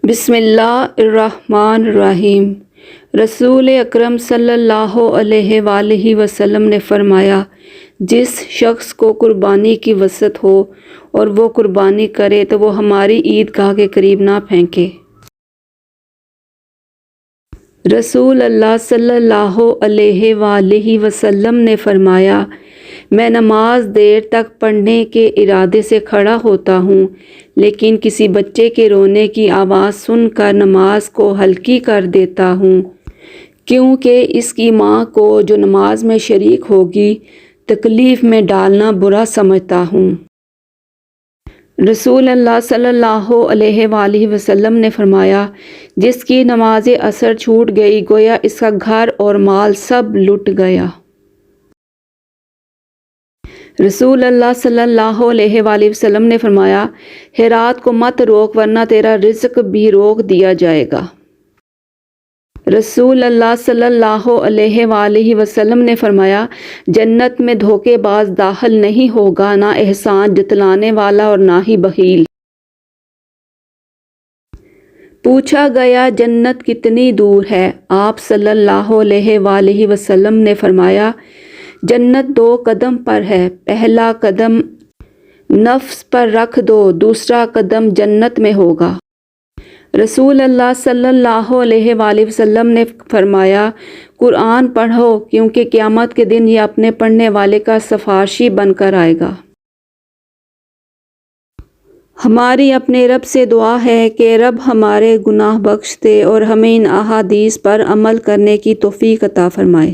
بسم اللہ الرحمن الرحیم۔ رسول اکرم صلی اللہ علیہ وآلہ وسلم نے فرمایا، جس شخص کو قربانی کی وسعت ہو اور وہ قربانی کرے تو وہ ہماری عیدگاہ کے قریب نہ پھینکے۔ رسول اللہ صلی اللہ علیہ وآلہ وسلم نے فرمایا، میں نماز دیر تک پڑھنے کے ارادے سے کھڑا ہوتا ہوں، لیکن کسی بچے کے رونے کی آواز سن کر نماز کو ہلکی کر دیتا ہوں، کیونکہ اس کی ماں کو جو نماز میں شریک ہوگی تکلیف میں ڈالنا برا سمجھتا ہوں۔ رسول اللہ صلی اللہ علیہ وآلہ وسلم نے فرمایا، جس کی نماز عصر چھوٹ گئی گویا اس کا گھر اور مال سب لٹ گیا۔ رسول اللہ صلی اللہ علیہ وآلہ وسلم نے فرمایا، خیرات کو مت روک ورنہ تیرا رزق بھی روک دیا جائے گا۔ رسول اللہ صلی اللہ علیہ وآلہ وسلم نے فرمایا، جنت میں دھوکے باز داخل نہیں ہوگا، نہ احسان جتلانے والا اور نہ ہی بخیل۔ پوچھا گیا، جنت کتنی دور ہے؟ آپ صلی اللہ علیہ وآلہ وسلم نے فرمایا، جنت 2 قدم پر ہے، پہلا قدم نفس پر رکھ دو، دوسرا قدم جنت میں ہوگا۔ رسول اللہ صلی اللہ علیہ وآلہ وسلم نے فرمایا، قرآن پڑھو، کیونکہ قیامت کے دن یہ اپنے پڑھنے والے کا سفارشی بن کر آئے گا۔ ہماری اپنے رب سے دعا ہے کہ رب ہمارے گناہ بخش دے اور ہمیں ان احادیث پر عمل کرنے کی توفیق عطا فرمائے۔